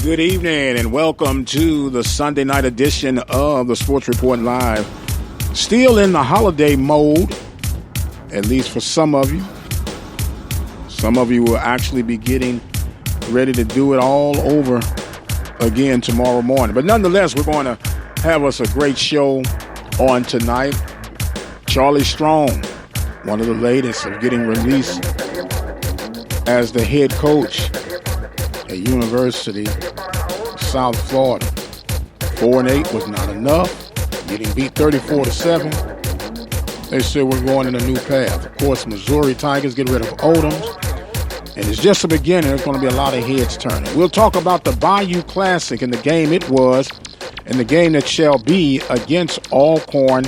Good evening and welcome to the Sunday night edition of the Sports Report Live. Still in the holiday mode, at least for some of you. Some of you will actually be getting ready to do it all over again tomorrow morning. But nonetheless, we're going to have us a great show on tonight. Charlie Strong, one of the latest of getting released as the head coach at University of South Florida. 4-8 was not enough. Getting beat 34-7. They said we're going in a new path. Of course, Missouri Tigers get rid of Odoms. And it's just the beginning. There's going to be a lot of heads turning. We'll talk about the Bayou Classic and the game it was and the game that shall be against Alcorn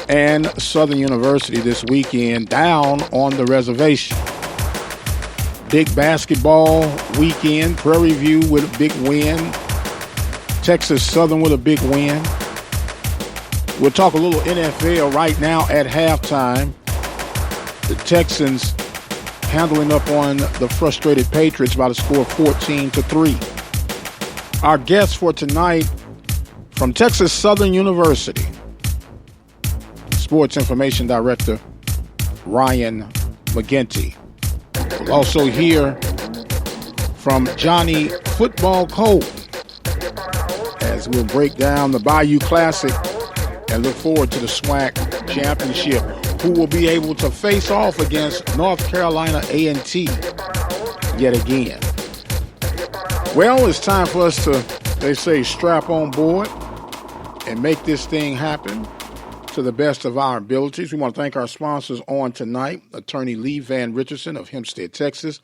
and Southern University this weekend down on the reservation. Big basketball weekend. Prairie View with a big win. Texas Southern with a big win. We'll talk a little NFL right now at halftime. The Texans handling up on the frustrated Patriots by the score of 14-3. Our guest for tonight from Texas Southern University, Sports Information Director Ryan McGinty. We'll also hear from Johnny Football Cole as we'll break down the Bayou Classic and look forward to the SWAC Championship, who will be able to face off against North Carolina A&T yet again. Well, it's time for us to, they say, strap on board and make this thing happen to the best of our abilities. We want to thank our sponsors on tonight, Attorney Lee Van Richardson of Hempstead, Texas,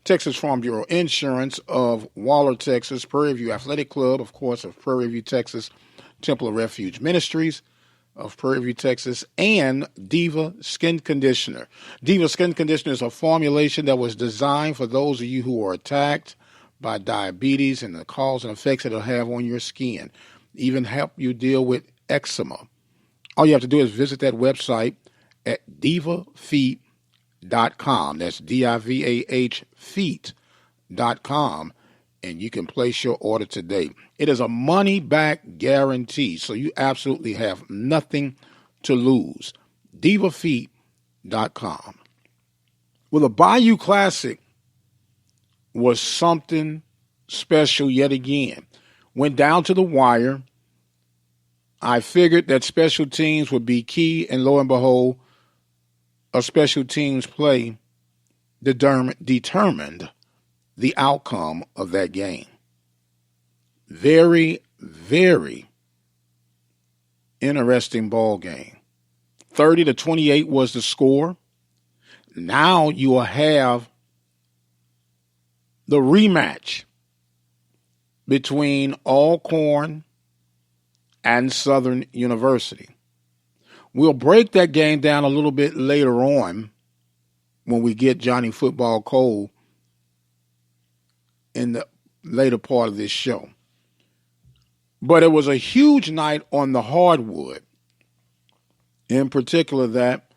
Texas Farm Bureau Insurance of Waller, Texas, Prairie View Athletic Club, of course, of Prairie View, Texas, Temple of Refuge Ministries of Prairie View, Texas, and Diva Skin Conditioner. Diva Skin Conditioner is a formulation that was designed for those of you who are attacked by diabetes and the cause and effects it'll have on your skin. Even help you deal with eczema. All you have to do is visit that website at divafeet.com. That's D-I-V-A-H feet.com. And you can place your order today. It is a money-back guarantee, so you absolutely have nothing to lose. divafeet.com. Well, the Bayou Classic was something special yet again. Went down to the wire. I figured that special teams would be key, and lo and behold, a special teams play determined the outcome of that game. Very, very interesting ball game. 30-28 was the score. Now you will have the rematch between Alcorn and Southern University. We'll break that game down a little bit later on when we get Johnny Football Cole in the later part of this show. But it was a huge night on the hardwood, in particular that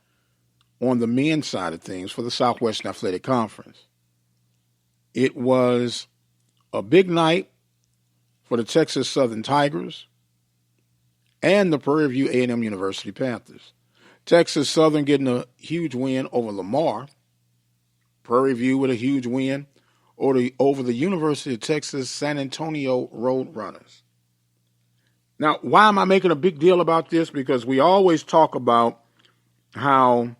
on the men's side of things for the Southwestern Athletic Conference. It was a big night for the Texas Southern Tigers and the Prairie View A&M University Panthers. Texas Southern getting a huge win over Lamar. Prairie View with a huge win over the University of Texas San Antonio Roadrunners. Now, why am I making a big deal about this? Because we always talk about how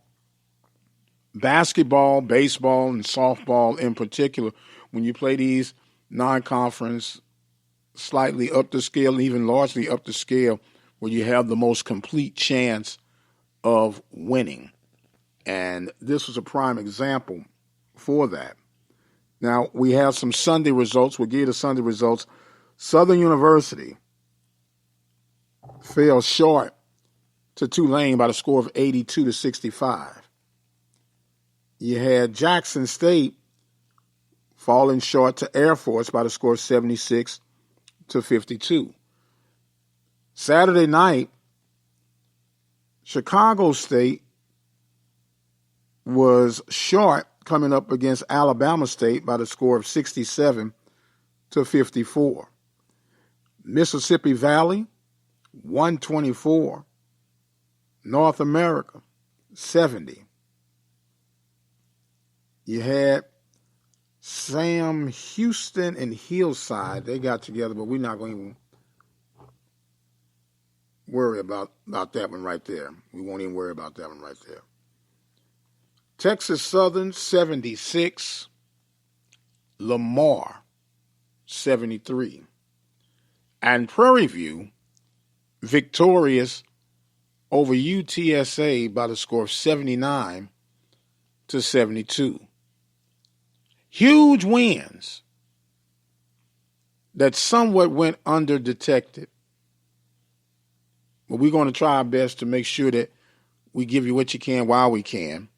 basketball, baseball, and softball in particular, when you play these non-conference, slightly up the scale, even largely up the scale, where you have the most complete chance of winning. And this was a prime example for that. Now, we have some Sunday results. We'll give you the Sunday results. Southern University fell short to Tulane by the score of 82-65. You had Jackson State falling short to Air Force by the score of 76-52. Saturday night, Chicago State was short coming up against Alabama State by the score of 67-54. to 54. Mississippi Valley, 124. North America, 70. You had Sam Houston and Hillside. They got together, but we're not going to even worry about that one right there. We won't even worry about that one right there. Texas Southern, 76. Lamar, 73. And Prairie View, victorious over UTSA by the score of 79 to 72. Huge wins that somewhat went under-detected. But we're going to try our best to make sure that we give you what you can while we can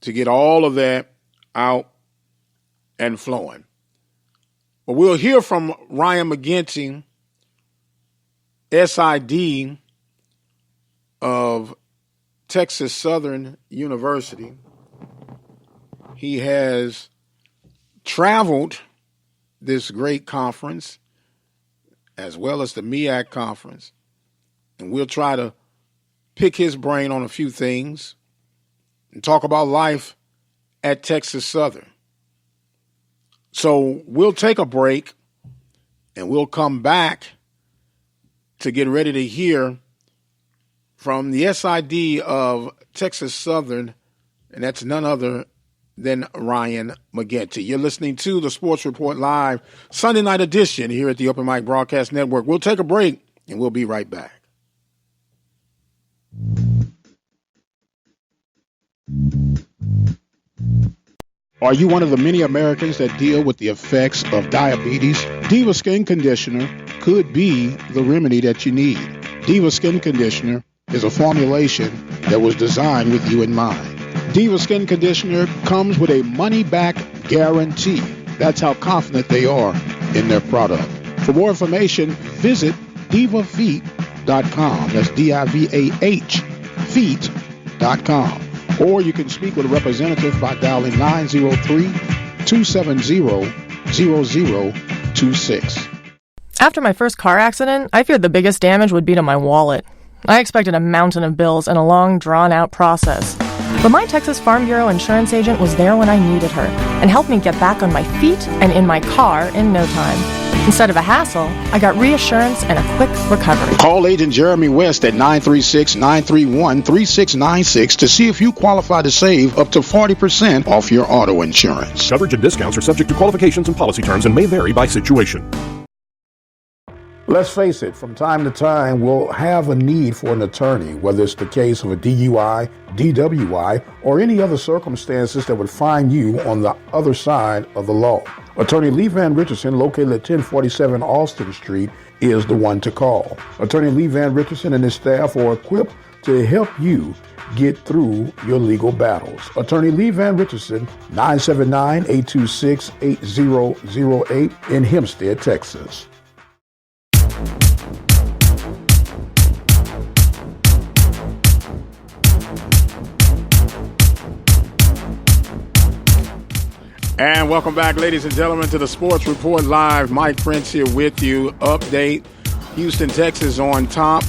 to get all of that out and flowing. But we'll hear from Ryan McGinty, SID of Texas Southern University. He has traveled this great conference as well as the MEAC conference, and we'll try to pick his brain on a few things and talk about life at Texas Southern. So we'll take a break and we'll come back to get ready to hear from the SID of Texas Southern, and that's none other than Ryan McGinty. You're listening to the Sports Report Live Sunday night edition here at the Open Mic Broadcast Network. We'll take a break and we'll be right back. Are you one of the many Americans that deal with the effects of diabetes? Diva Skin Conditioner could be the remedy that you need. Diva Skin Conditioner is a formulation that was designed with you in mind. Diva Skin Conditioner comes with a money-back guarantee. That's how confident they are in their product. For more information, visit divafeet.com. That's D-I-V-A-H, feet.com. Or you can speak with a representative by dialing 903-270-0026. After my first car accident, I feared the biggest damage would be to my wallet. I expected a mountain of bills and a long, drawn-out process. But my Texas Farm Bureau insurance agent was there when I needed her and helped me get back on my feet and in my car in no time. Instead of a hassle, I got reassurance and a quick recovery. Call Agent Jeremy West at 936-931-3696 to see if you qualify to save up to 40% off your auto insurance. Coverage and discounts are subject to qualifications and policy terms and may vary by situation. Let's face it, from time to time, we'll have a need for an attorney, whether it's the case of a DUI, DWI, or any other circumstances that would find you on the other side of the law. Attorney Lee Van Richardson, located at 1047 Austin Street, is the one to call. Attorney Lee Van Richardson and his staff are equipped to help you get through your legal battles. Attorney Lee Van Richardson, 979-826-8008 in Hempstead, Texas. And welcome back, ladies and gentlemen, to the Sports Report Live. Mike Prince here with you. Update, Houston, Texas on top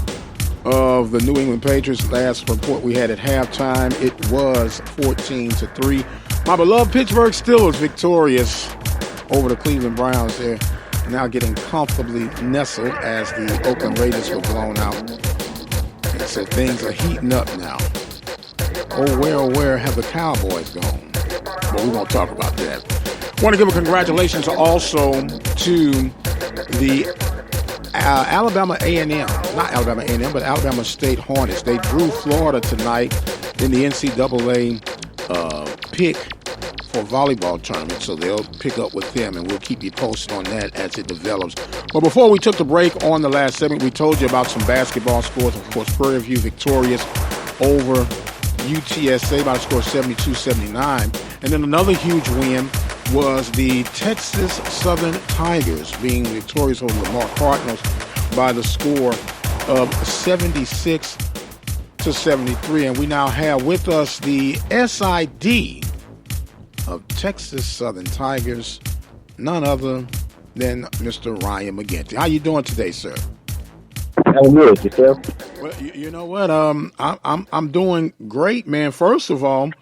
of the New England Patriots. Last report we had at halftime, it was 14-3. My beloved Pittsburgh Steelers victorious over the Cleveland Browns. They're now getting comfortably nestled as the Oakland Raiders were blown out. And so things are heating up now. Oh, where have the Cowboys gone? But we won't talk about that. I want to give a congratulations also to the Alabama A&M, not Alabama A&M, but Alabama State Hornets. They drew Florida tonight in the NCAA pick for volleyball tournament, so they'll pick up with them, and we'll keep you posted on that as it develops. But before we took the break on the last segment, we told you about some basketball scores. Of course, Prairie View victorious over UTSA by the score 72-79. And then another huge win was the Texas Southern Tigers being victorious over the Lamar Cardinals by the score of 76-73. And we now have with us the SID of Texas Southern Tigers, none other than Mr. Ryan McGinty. How you doing today, sir? I'm good. Yourself? Well, you know what? I'm doing great, man. First of all,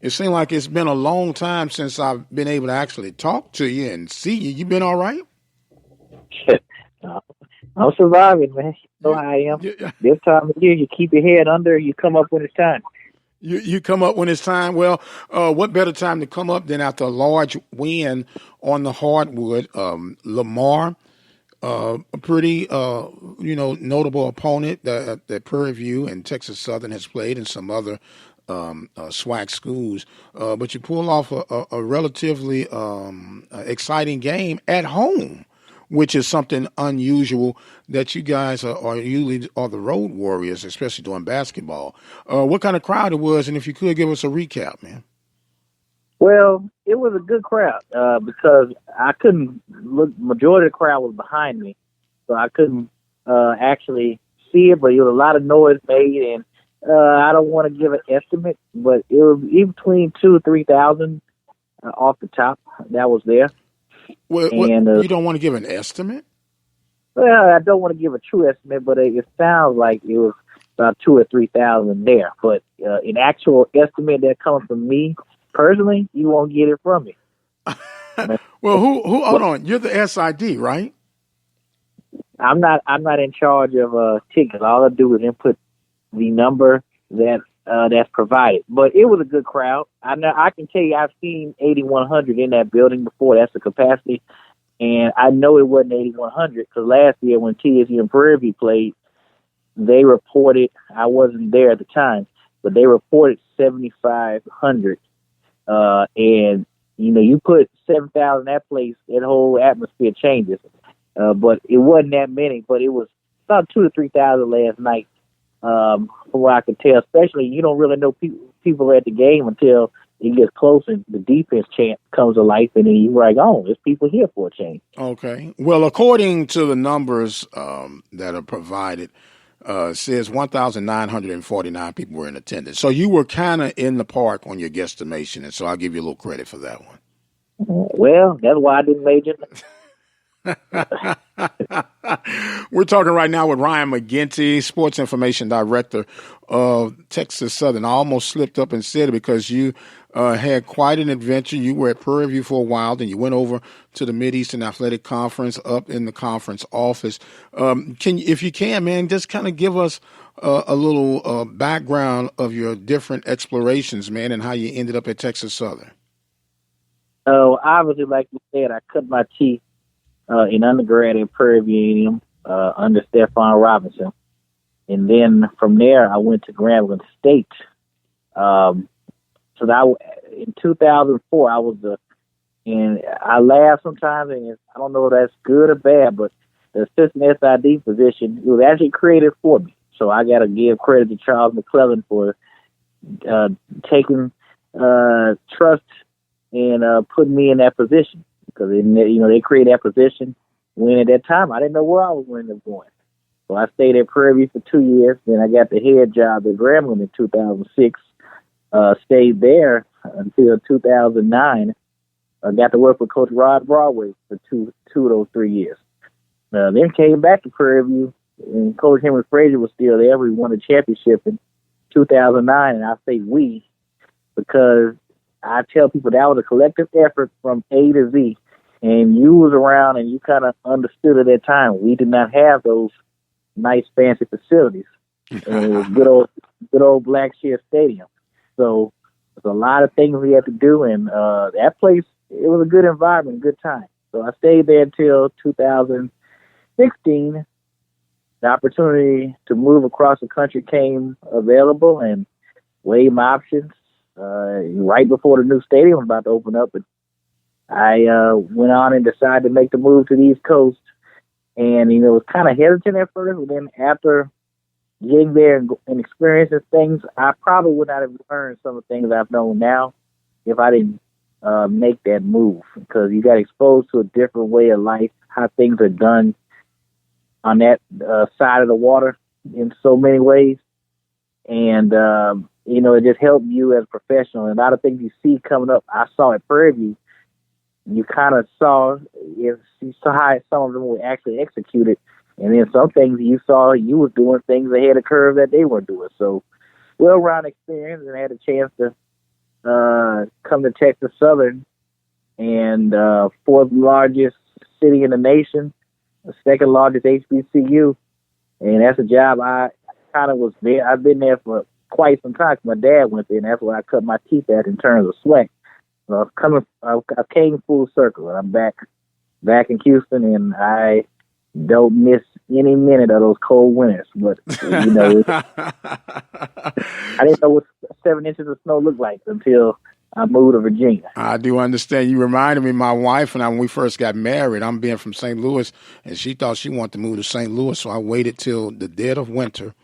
it seems like it's been a long time since I've been able to actually talk to you and see you. You been all right? I'm surviving, man. You know how I am. This time of year, you keep your head under, you come up when it's time. You come up when it's time. Well, what better time to come up than after a large win on the hardwood? Lamar, a pretty notable opponent that Prairie View and Texas Southern has played, and some other SWAC schools. But you pull off a relatively exciting game at home, which is something unusual that you guys are usually are the road warriors, especially doing basketball. What kind of crowd it was, and if you could give us a recap, man. Well, it was a good crowd because I couldn't look. Majority of the crowd was behind me, so I couldn't actually see it. But it was a lot of noise made, and I don't want to give an estimate, but it was in between 2,000 to 3,000 off the top that was there. Well, you don't want to give an estimate? Well, I don't want to give a true estimate, but it sounds like it was about 2,000 or 3,000 there. But an actual estimate that comes from me personally, you won't get it from me. Well, who? Hold on, you're the SID, right? I'm not in charge of tickets. All I do is input the number that's provided. But it was a good crowd. I know I can tell you I've seen 8,100 in that building before. That's the capacity. And I know it wasn't 8,100 because last year when TSU and Prairie View played, they reported, I wasn't there at the time, but they reported 7,500. And, you put 7,000 in that place, that whole atmosphere changes. But it wasn't that many, but it was about 2,000 to 3,000 last night. From what I could tell, especially you don't really know people at the game until it gets close and the defense chant comes to life, and then you're like, oh, there's people here for a change. Okay. Well, according to the numbers that are provided, says 1,949 people were in attendance. So you were kind of in the park on your guesstimation, and so I'll give you a little credit for that one. Well, that's why I didn't major. We're talking right now with Ryan McGinty, Sports Information Director of Texas Southern. I almost slipped up and said it because you had quite an adventure. You were at Prairie View for a while, then you went over to the Mideastern Athletic Conference up in the conference office. If you can, man, just kind of give us a little background of your different explorations, man, and how you ended up at Texas Southern. So obviously, like you said, I cut my teeth in undergrad at Prairie View under Stephon Robinson. And then from there, I went to Grambling State. In 2004, I was and I laugh sometimes, and I don't know if that's good or bad, but the assistant SID position, it was actually created for me. So I got to give credit to Charles McClellan for taking trust and putting me in that position. Because they created that position when at that time I didn't know where I was going to end up going. So I stayed at Prairie View for 2 years. Then I got the head job at Grambling in 2006. Stayed there until 2009. I got to work with Coach Rod Broadway for two of those 3 years. Then came back to Prairie View, and Coach Henry Frazier was still there. We won the championship in 2009, and I say we because I tell people that was a collective effort from A to Z. And you was around and you kind of understood at that time. We did not have those nice, fancy facilities. And it was good old Blackshear Stadium. So there's a lot of things we had to do. And that place, it was a good environment, a good time. So I stayed there until 2016. The opportunity to move across the country came available and weighed my options. Right before the new stadium was about to open up, but I went on and decided to make the move to the East Coast. And, was kind of hesitant at first, but then after getting there and experiencing things, I probably would not have learned some of the things I've known now if I didn't make that move, because you got exposed to a different way of life, how things are done on that side of the water in so many ways. And, it just helped you as a professional. And a lot of things you see coming up, I saw at Prairie View you kind of saw you saw how some of them were actually executed, and then some things you saw you was doing things ahead of curve that they weren't doing. So, well-rounded experience, and I had a chance to come to Texas Southern, and fourth largest city in the nation, the second largest HBCU, and that's a job I kind of was there. I've been there for quite some time. My dad went there, and that's where I cut my teeth at in terms of sweat. So I came full circle, and I'm back in Houston, and I don't miss any minute of those cold winters. But you know, I didn't know what 7 inches of snow looked like until I moved to Virginia. I do understand. You reminded me of my wife and I when we first got married. I'm being from St. Louis, and she thought she wanted to move to St. Louis, so I waited till the dead of winter.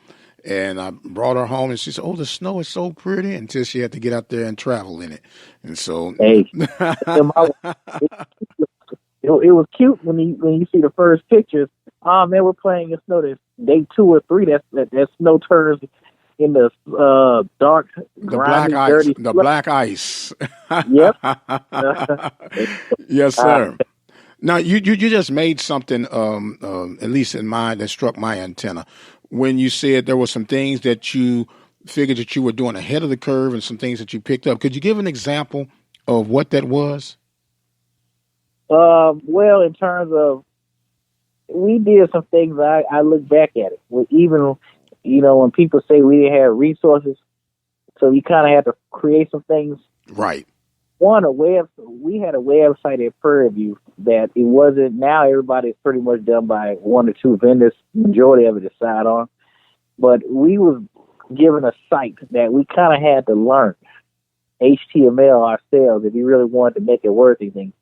And I brought her home, and she said, "Oh, the snow is so pretty," until she had to get out there and travel in it. And so, hey, it was cute when you see the first pictures. Oh man, we're playing in snow. This day 2 or 3, that snow turns in the dark, grimy, dirty. The black ice. Yep. Yes, sir. Now you just made something, at least in mind, that struck my antenna. When you said there were some things that you figured that you were doing ahead of the curve and some things that you picked up. Could you give an example of what that was? Well, in terms of, we did some things. I look back at it. Even, when people say we didn't have resources, so you kind of had to create some things. Right. We had a website at Prairie View that it wasn't. Now everybody's pretty much done by 1 or 2 vendors. Majority of it is signed on, but we was given a site that we kind of had to learn HTML ourselves if you really wanted to make it worth anything.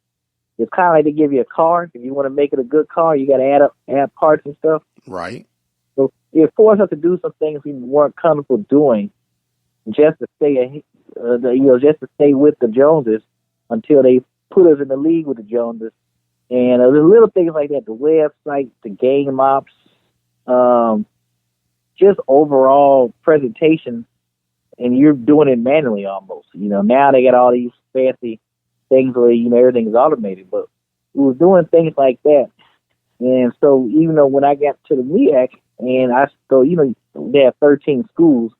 It's kind of like they give you a car. If you want to make it a good car, you got to add parts and stuff. Right. So it forced us to do some things we weren't comfortable doing, just to stay just to stay with the Joneses until they put us in the league with the Joneses. And there's little things like that, the website, the game ops, just overall presentation, and you're doing it manually almost. Now they got all these fancy things where, everything's automated, but we was doing things like that. And so even though when I got to the MEAC, and they have 13 schools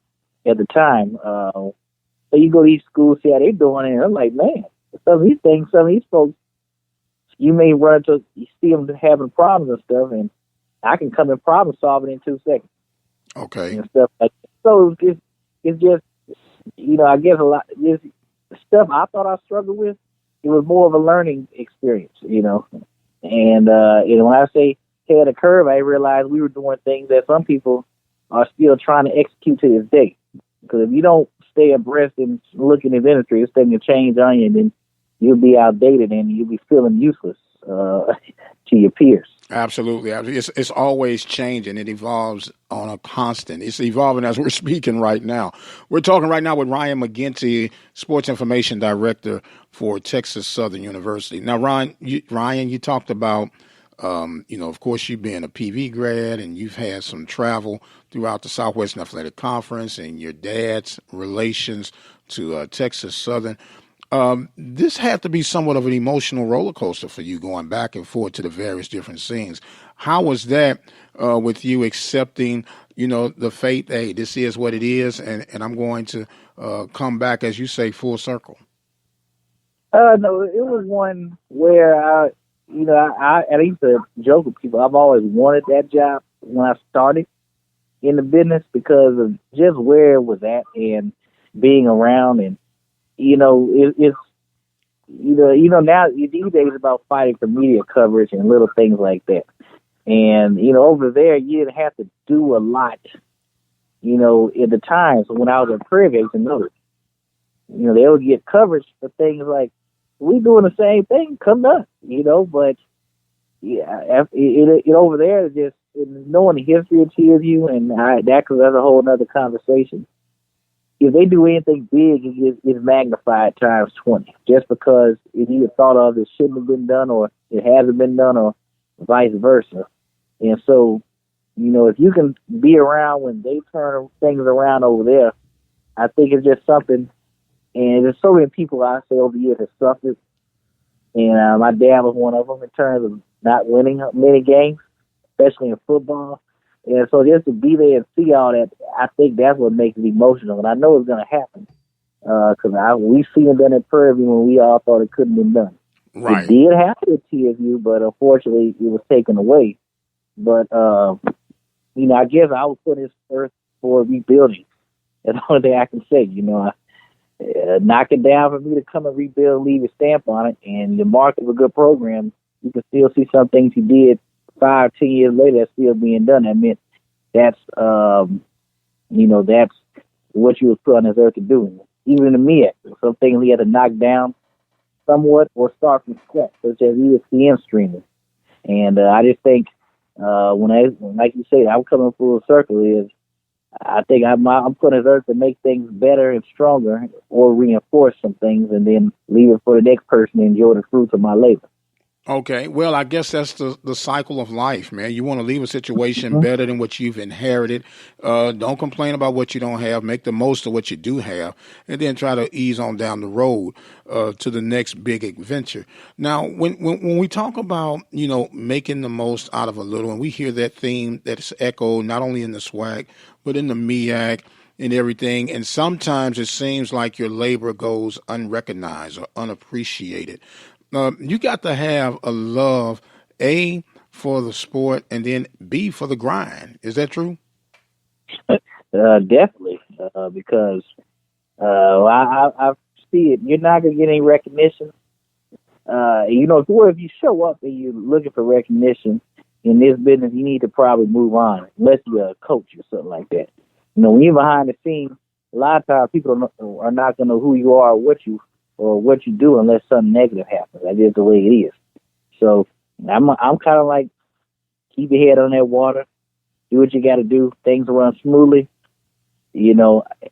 at the time, so you go to these schools, see how they're doing, and I'm like, man, some of these folks, you may you see them having problems and stuff, and I can come and problem solve it in 2 seconds. Okay. And stuff like that. So it's just, I guess a lot, this stuff I thought I struggled with, it was more of a learning experience, And, when I say ahead of curve, I realized we were doing things that some people are still trying to execute to this day. Because if you don't stay abreast and look in the industry, it's taking a change on you, and then you'll be outdated and you'll be feeling useless to your peers. Absolutely. It's always changing. It evolves on a constant. It's evolving as we're speaking right now. We're talking right now with Ryan McGinty, Sports Information Director for Texas Southern University. Now, Ryan, you talked about, of course, you being a PV grad and you've had some travel throughout the Southwestern Athletic Conference and your dad's relations to Texas Southern. This had to be somewhat of an emotional roller coaster for you going back and forth to the various different scenes. How was that with you accepting, the fate, hey, this is what it is, and I'm going to come back, as you say, full circle? No, it was one where I used to joke with people. I've always wanted that job when I started in the business because of just where it was at and being around, and now these days it's about fighting for media coverage and little things like that. And, over there, you didn't have to do a lot, at the time. So when I was at Prairie View, they would get coverage for things like, we doing the same thing, come up, but yeah, it over there is just knowing the history of TSU, and that's a whole other conversation. If they do anything big, it's magnified times 20, just because it either thought of it shouldn't have been done or it hasn't been done or vice versa. And so, if you can be around when they turn things around over there, I think it's just something. And there's so many people I say over the years have suffered And my dad was one of them in terms of not winning many games, especially in football. And so just to be there and see all that, I think that's what makes it emotional. And I know it's going to happen because we seen it done at Prairie View when we all thought it couldn't be done. Right. It did happen at TSU, but unfortunately it was taken away. But, I guess I was put in this earth for rebuilding. That's the only thing I can say. Knock it down for me to come and rebuild, leave a stamp on it, and the mark of a good program, you can still see some things he did 5, 10 years later that's still being done. That meant that's what you was put on this earth to do. Even in the MEAC, some things he had to knock down somewhat or start from scratch, such as ESPN streaming. And I just think like you say, I'm coming full circle is I think I'm putting his earth to make things better and stronger or reinforce some things and then leave it for the next person to enjoy the fruits of my labor. Okay. Well, I guess that's the cycle of life, man. You want to leave a situation better than what you've inherited. Don't complain about what you don't have. Make the most of what you do have, and then try to ease on down the road to the next big adventure. Now, when we talk about, making the most out of a little, and we hear that theme that's echoed not only in the SWAC, but in the MEAC and everything, and sometimes it seems like your labor goes unrecognized or unappreciated. You got to have a love, A, for the sport, and then B, for the grind. Is that true? Definitely, because I see it. You're not going to get any recognition. If you show up and you're looking for recognition in this business, you need to probably move on, unless you're a coach or something like that. When you're behind the scenes, a lot of times people are not going to know who you are or what you do unless something negative happens. That's just the way it is. So I'm kind of like, keep your head on that water, do what you got to do. Things run smoothly, and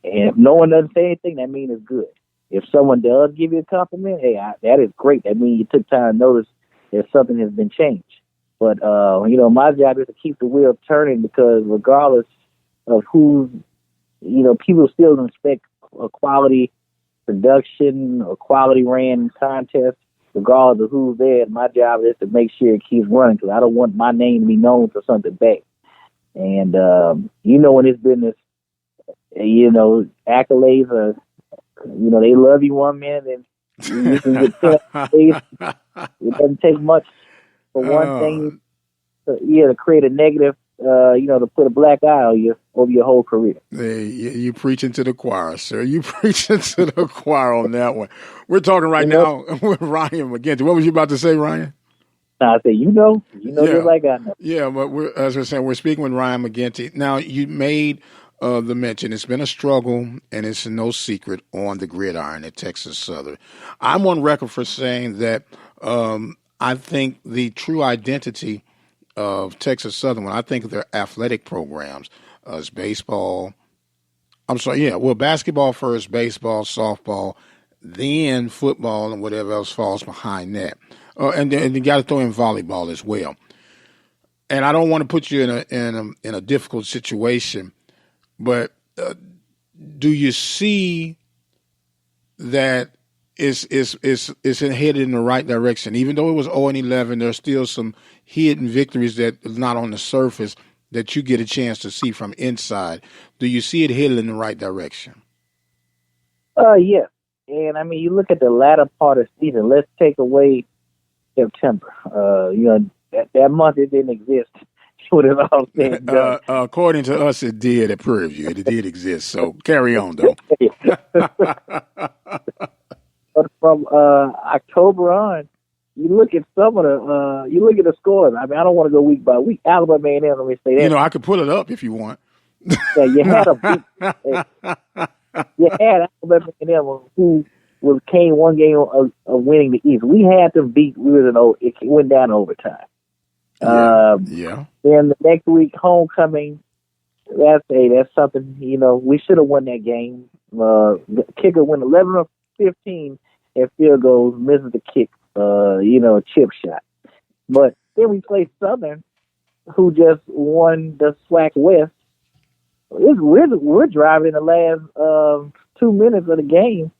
if no one doesn't say anything, that means it's good. If someone does give you a compliment, hey, that is great. That means you took time to notice that something has been changed. But, my job is to keep the wheel turning because regardless of who, people still expect a quality production or quality ran contest, regardless of who's there. My job is to make sure it keeps running because I don't want my name to be known for something bad. And, in this business, accolades are, they love you one minute and you can get 10 days. It doesn't take much for one thing to create a negative, to put a black eye on you over your whole career. Hey, you preaching to the choir, sir. You preaching to the choir on that one. We're talking right now with Ryan McGinty. What was you about to say, Ryan? I said, just like I know. Yeah, but as we're saying, we're speaking with Ryan McGinty. Now, you made the mention. It's been a struggle, and it's no secret on the gridiron at Texas Southern. I'm on record for saying that I think the true identity of Texas Southern, when I think of their athletic programs, is baseball. Basketball first, baseball, softball, then football, and whatever else falls behind that. And then you got to throw in volleyball as well. And I don't want to put you in a difficult situation, but do you see that it's headed in the right direction? Even though it was 0-11, there's still some hidden victories that is not on the surface that you get a chance to see from inside. Do you see it headed in the right direction? Yes. And I mean, you look at the latter part of the season. Let's take away September. That month it didn't exist. According to us, it did at Prairie View. It did exist. So carry on, though. But from October on, you look at some of the scores. I mean, I don't want to go week by week. Alabama A&M, let me say that. I could pull it up if you want. Yeah, you had Alabama A&M who came one game of winning the East. We had them beat. It went down to overtime. Yeah. Then the next week, homecoming. That's something. We should have won that game. The kicker went 11 of 15 at field goals, misses the kick. A chip shot. But then we play Southern, who just won the SWAC West. We're driving in the last 2 minutes of the game.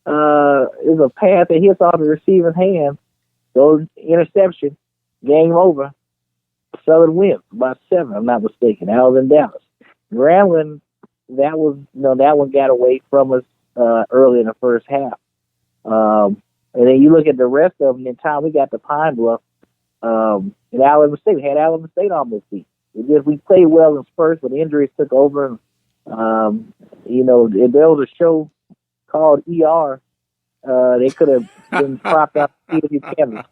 Is a pass that hits off the receiver's hand Those interception, game over. Southern wins by 7. I'm not mistaken. That was in Dallas. Grambling, that one got away from us early in the first half. And then you look at the rest of them. In time, we got the Pine Bluff. And Alabama State, we had Alabama State almost beat. We played well in spurts, but the injuries took over. There was a show called ER. They could have been propped up if you can.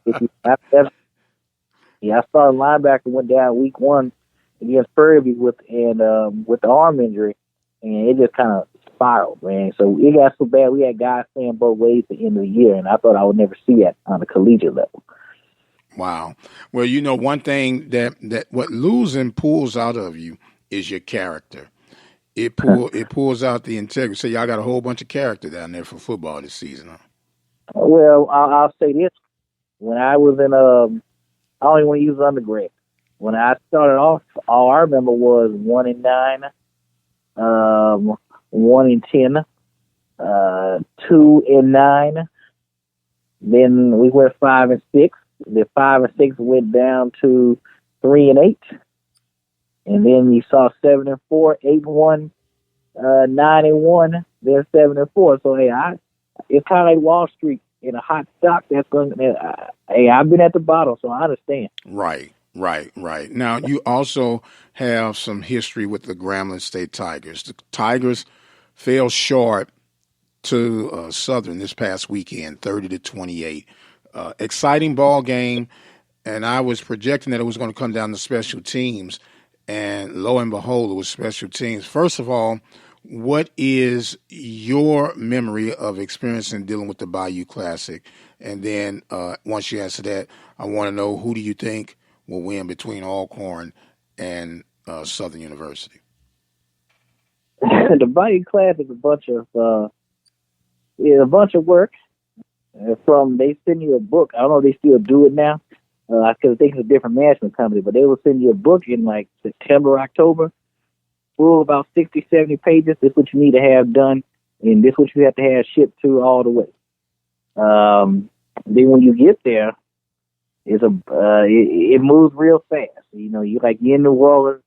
I started linebacker, went down week 1 against Furby with the arm injury, and it just kind of spiraled, man. So it got so bad we had guys playing both ways at the end of the year, and I thought I would never see that on a collegiate level. Wow. Well, one thing that what losing pulls out of you is your character. It pulls out the integrity. So y'all got a whole bunch of character down there for football this season, huh? Well, I'll say this: when I was in I only want to use undergrad. When I started off, all I remember was 1-9, 1-10, 2-9. Then we went 5-6. The 5 and 6 went down to 3 and 8, and then you saw 7 and 4, 8 and 1, 9 and 1, then 7 and 4. So it's kind of like Wall Street in a hot stock. That's going. I've been at the bottom, so I understand. Right. Now you also have some history with the Grambling State Tigers. The Tigers fell short to Southern this past weekend, 30-28. Exciting ball game, and I was projecting that it was going to come down to special teams, and lo and behold, it was special teams. First of all, what is your memory of experiencing dealing with the Bayou Classic? And then once you answer that, I want to know, who do you think will win between Alcorn and Southern University? The Bayou Classic is a bunch of work. They send you a book. I don't know if they still do it now. I think it's a different management company, but they will send you a book in like September, October, full about 60, 70 pages. This is what you need to have done, and this is what you have to have shipped to all the way. Then when you get there, it moves real fast. You're in New Orleans,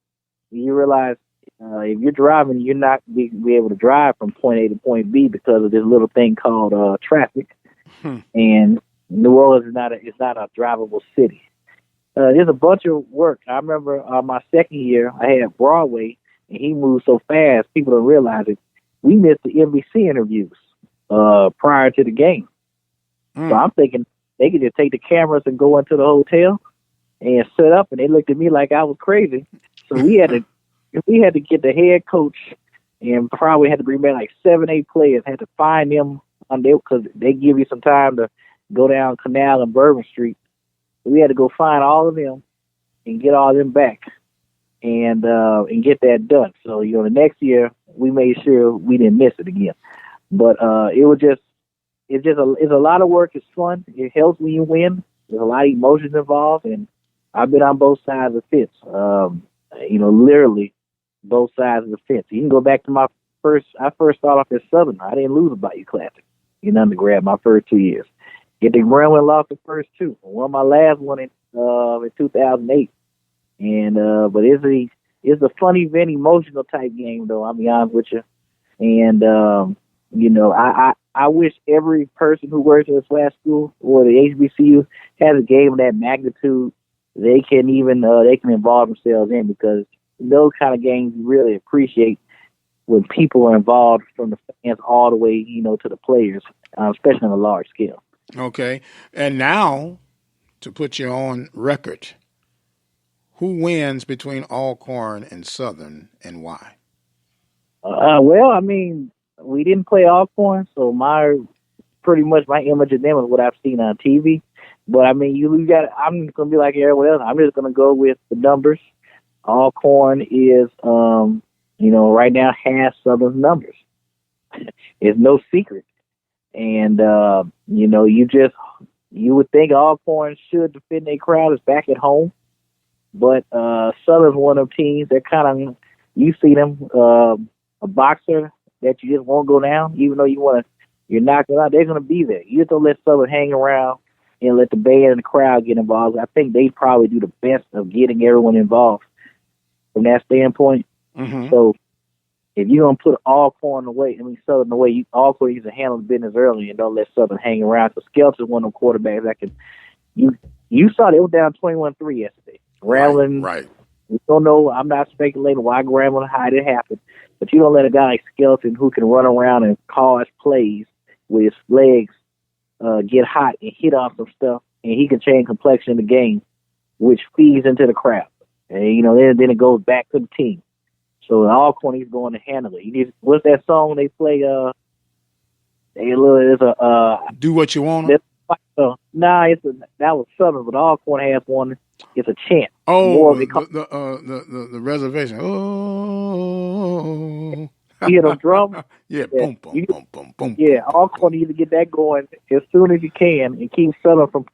you realize if you're driving, you're not be able to drive from point A to point B because of this little thing called traffic. And New Orleans is not a drivable city. There's a bunch of work. I remember my second year, I had Broadway, and he moved so fast, people don't realize it. We missed the NBC interviews prior to the game. So I'm thinking they could just take the cameras and go into the hotel and set up, and they looked at me like I was crazy. So we had to get the head coach, and probably had to bring back like 7, 8 players, had to find them on there because they give you some time to go down Canal and Bourbon Street. So we had to go find all of them and get all of them back and get that done. So, the next year we made sure we didn't miss it again. But it's a lot of work. It's fun. It helps when you win. There's a lot of emotions involved, and I've been on both sides of the fence. Literally both sides of the fence. You can go back to I first started off at Southern. I didn't lose a Bayou Classic in undergrad my first 2 years. Get the Grambling lost the first 2. I won my last one in 2008. And but it's a fun event, emotional type game though. I'll be honest with you. And I wish every person who works at a SLAS school or the HBCU has a game of that magnitude. They can involve themselves in, because those kind of games you really appreciate when people are involved, from the fans all the way, to the players, especially on a large scale. Okay. And now, to put you on record, who wins between Alcorn and Southern, and why? We didn't play Alcorn, so my image of them is what I've seen on TV. But I'm just gonna be like everyone else. I'm just gonna go with the numbers. Alcorn is, right now has Southern's numbers. It's no secret, and you would think Alcorn should defend their crowd is back at home, but Southern's one of them teams that kind of, you see them, a boxer that you just won't go down, even though you're knocking out. They're gonna be there. You just don't let Southern hang around and let the band and the crowd get involved. I think they probably do the best of getting everyone involved from that standpoint. Mm-hmm. So if you're going to put Alcorn away, Southern away, Alcorn needs to handle the business early and don't let Southern hang around. So Skelton's one of them quarterbacks that can. You saw they were down 21-3 yesterday. Grambling, right. We don't know. I'm not speculating why Grambling, how it happened. But you don't let a guy like Skelton, who can run around and cause plays with his legs, get hot and hit on some stuff, and he can change complexion of the game, which feeds into the crowd. And, then it goes back to the team. So Alcorn, he's going to handle it. What's that song they play? Do What You Want. That was Southern, but Alcorn has one. It's a chant. Oh, the reservation. Oh, you hear them drums? Yeah, boom, boom, boom, boom, boom. Yeah, Alcorn needs to get that going as soon as you can and keep Southern from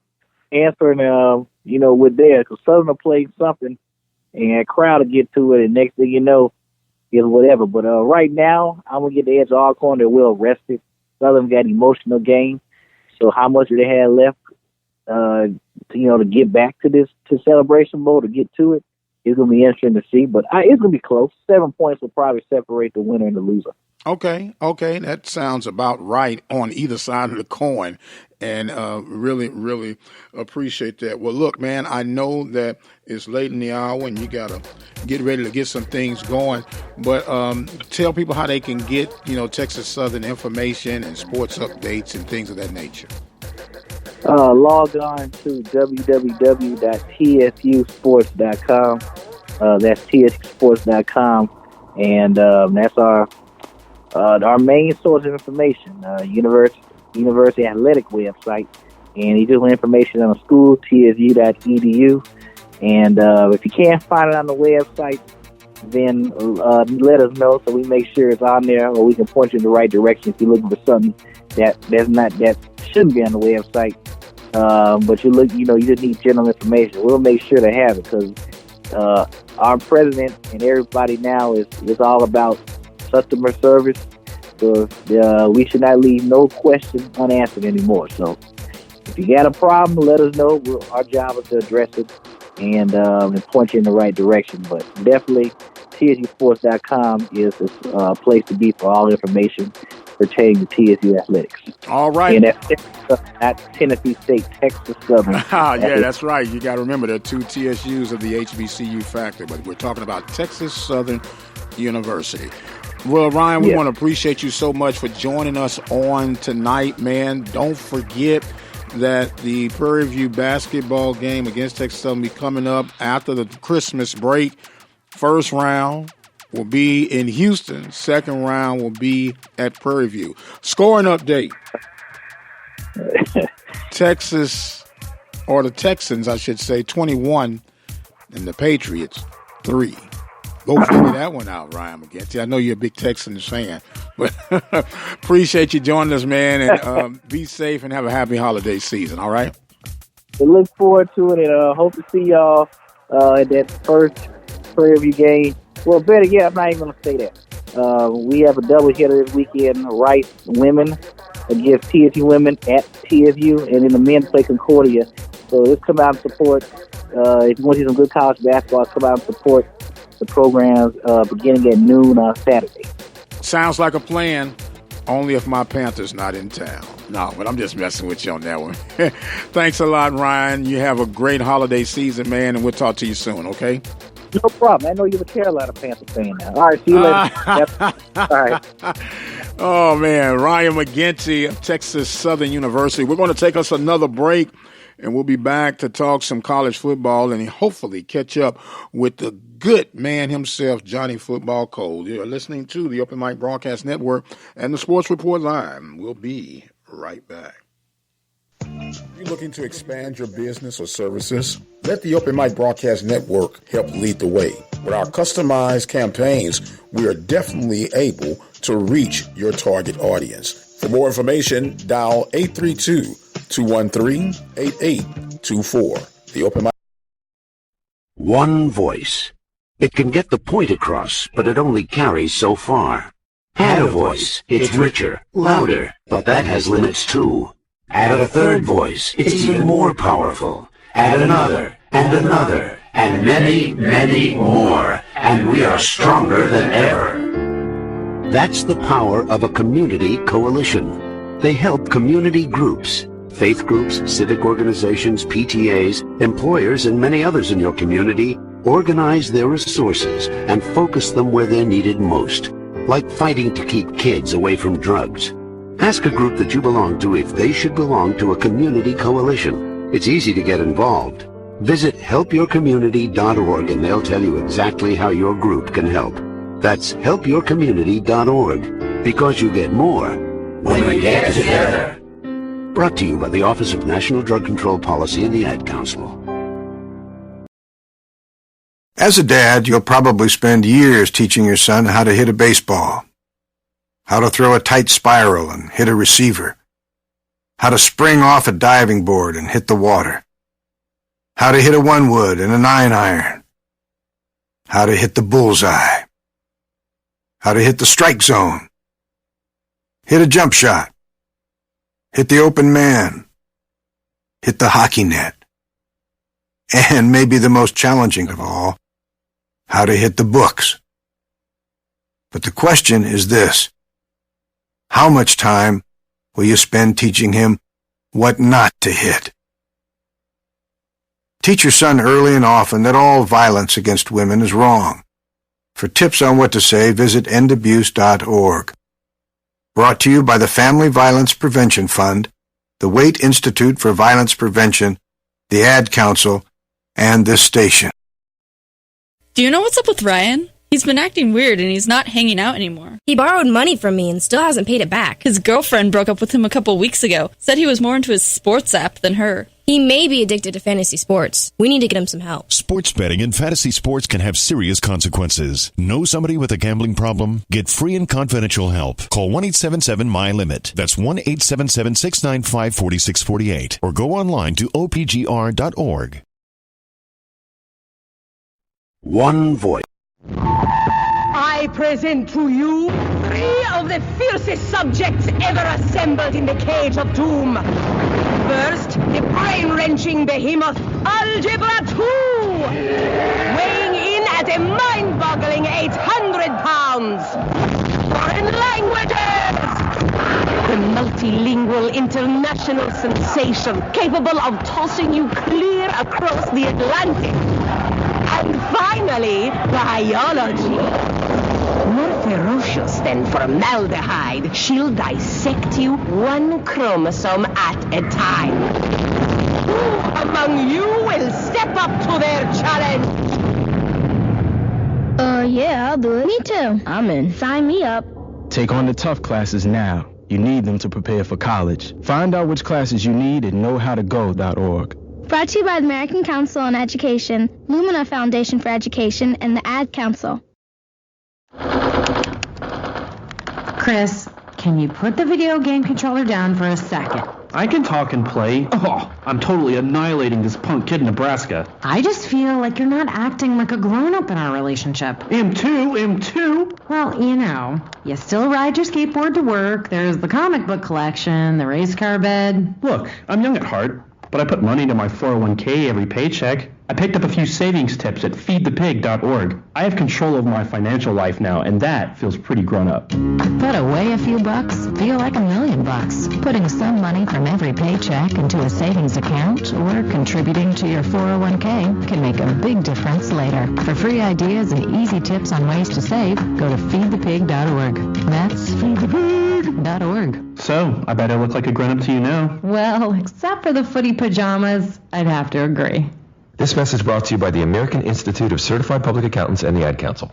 answering. With theirs, because Southern will play something, and a crowd will get to it, and next thing you know, is whatever. But right now, I'm gonna get the edge of Alcorn. They're well rested. Southern got an emotional game. So how much do they have left, to get back to celebration mode, to get to it? It's going to be interesting to see, but it's going to be close. 7 points will probably separate the winner and the loser. Okay, that sounds about right on either side of the coin, and really, really appreciate that. Well, look, man, I know that it's late in the hour and you got to get ready to get some things going, but tell people how they can get, Texas Southern information and sports updates and things of that nature. Log on to www.tsusports.com. That's tsusports.com, and that's our main source of information, University Athletic website, and you do information on the school, tsu.edu. And if you can't find it on the website, then let us know so we make sure it's on there, or we can point you in the right direction if you're looking for something that shouldn't be on the website. But you just need general information. We'll make sure to have it, because our president and everybody now is all about customer service. So we should not leave no question unanswered anymore. So if you got a problem, let us know. Our job is to address it and point you in the right direction. But definitely TSUsports.com is a place to be for all information pertaining to TSU athletics. All right. And that's not Tennessee State, Texas Southern. Yeah, that's right. You got to remember there are two TSUs of the HBCU factor, but we're talking about Texas Southern University. Well, Ryan, we want to appreciate you so much for joining us on tonight, man. Don't forget that the Prairie View basketball game against Texas Southern will be coming up after the Christmas break. First round will be in Houston. Second round will be at Prairie View. Scoring update. Texas, or the Texans, I should say, 21, and the Patriots 3. Go figure that one out, Ryan McGinty. I know you're a big Texans fan, but appreciate you joining us, man, and be safe and have a happy holiday season, all right? We look forward to it, and hope to see y'all at that first Prairie View game. Well, better yet, I'm not even going to say that. We have a doubleheader this weekend, Rice women against TSU women at TSU, and then the men play Concordia. So let's come out and support. If you want to see some good college basketball, come out and support the programs beginning at noon on Saturday. Sounds like a plan, only if my Panther's not in town. No, but I'm just messing with you on that one. Thanks a lot, Ryan. You have a great holiday season, man, and we'll talk to you soon, okay? No problem. I know you're a Carolina Panther fan now. All right, see you later. All right. Oh, man, Ryan McGinty of Texas Southern University. We're going to take us another break, and we'll be back to talk some college football and hopefully catch up with the good man himself, Johnny Football Cole. You're listening to the Open Mic Broadcast Network and the Sports Report Live. We'll be right back. You're looking to expand your business or services? Let the Open Mic Broadcast Network help lead the way. With our customized campaigns, we are definitely able to reach your target audience. For more information, dial 832-213-8824. The Open Mic. One voice. It can get the point across, but it only carries so far. Add a voice. It's richer, louder, but that has limits too. Add a third voice. It's even more powerful. Add another, and another, and many, many more. And we are stronger than ever. That's the power of a community coalition. They help community groups, faith groups, civic organizations, PTAs, employers, and many others in your community organize their resources and focus them where they're needed most, like fighting to keep kids away from drugs. Ask a group that you belong to if they should belong to a community coalition. It's easy to get involved. Visit helpyourcommunity.org and they'll tell you exactly how your group can help. That's helpyourcommunity.org, because you get more when we get together. Brought to you by the Office of National Drug Control Policy and the Ad Council. As a dad, you'll probably spend years teaching your son how to hit a baseball, how to throw a tight spiral and hit a receiver, how to spring off a diving board and hit the water, how to hit a 1-wood and a 9-iron, how to hit the bullseye, how to hit the strike zone, hit a jump shot, hit the open man, hit the hockey net, and maybe the most challenging of all, how to hit the books. But the question is this: how much time will you spend teaching him what not to hit? Teach your son early and often that all violence against women is wrong. For tips on what to say, visit endabuse.org. Brought to you by the Family Violence Prevention Fund, the Waite Institute for Violence Prevention, the Ad Council, and this station. Do you know what's up with Ryan? He's been acting weird and he's not hanging out anymore. He borrowed money from me and still hasn't paid it back. His girlfriend broke up with him a couple weeks ago. Said he was more into his sports app than her. He may be addicted to fantasy sports. We need to get him some help. Sports betting and fantasy sports can have serious consequences. Know somebody with a gambling problem? Get free and confidential help. Call 1-877-MY-LIMIT. That's 1-877-695-4648. Or go online to opgr.org. One voice. I present to you 3 of the fiercest subjects ever assembled in the cage of doom. First, the brain-wrenching behemoth, Algebra 2, weighing in at a mind-boggling 800 pounds. Foreign languages! The multilingual international sensation capable of tossing you clear across the Atlantic. And finally, biology. More ferocious than formaldehyde, she'll dissect you 1 chromosome at a time. Who among you will step up to their challenge? Yeah, I'll do it. Me too. I'm in. Sign me up. Take on the tough classes now. You need them to prepare for college. Find out which classes you need at knowhowtogo.org. Brought to you by the American Council on Education, Lumina Foundation for Education, and the Ad Council. Chris, can you put the video game controller down for a second? I can talk and play. Oh, I'm totally annihilating this punk kid in Nebraska. I just feel like you're not acting like a grown-up in our relationship. Am too. Well, you still ride your skateboard to work, there's the comic book collection, the race car bed. Look, I'm young at heart, but I put money into my 401k every paycheck. I picked up a few savings tips at feedthepig.org. I have control of my financial life now, and that feels pretty grown up. Put away a few bucks, feel like $1 million. Putting some money from every paycheck into a savings account or contributing to your 401k can make a big difference later. For free ideas and easy tips on ways to save, go to feedthepig.org. That's feedthepig.org. So, I bet I look like a grown-up to you now. Well, except for the footy pajamas, I'd have to agree. This message brought to you by the American Institute of Certified Public Accountants and the Ad Council.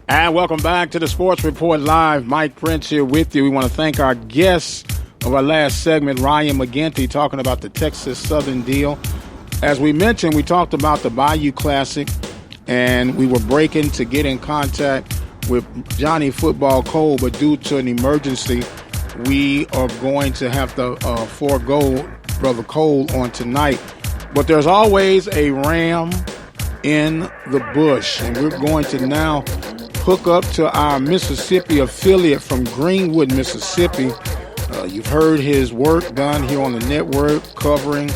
And welcome back to the Sports Report Live. Mike Prince here with you. We want to thank our guests of our last segment, Ryan McGinty, talking about the Texas Southern deal. As we mentioned, we talked about the Bayou Classic, and we were breaking to get in contact with Johnny Football Cole, but due to an emergency, we are going to have to forego Brother Cole on tonight. But there's always a ram in the bush, and we're going to now hook up to our Mississippi affiliate from Greenwood, Mississippi. You've heard his work done here on the network, covering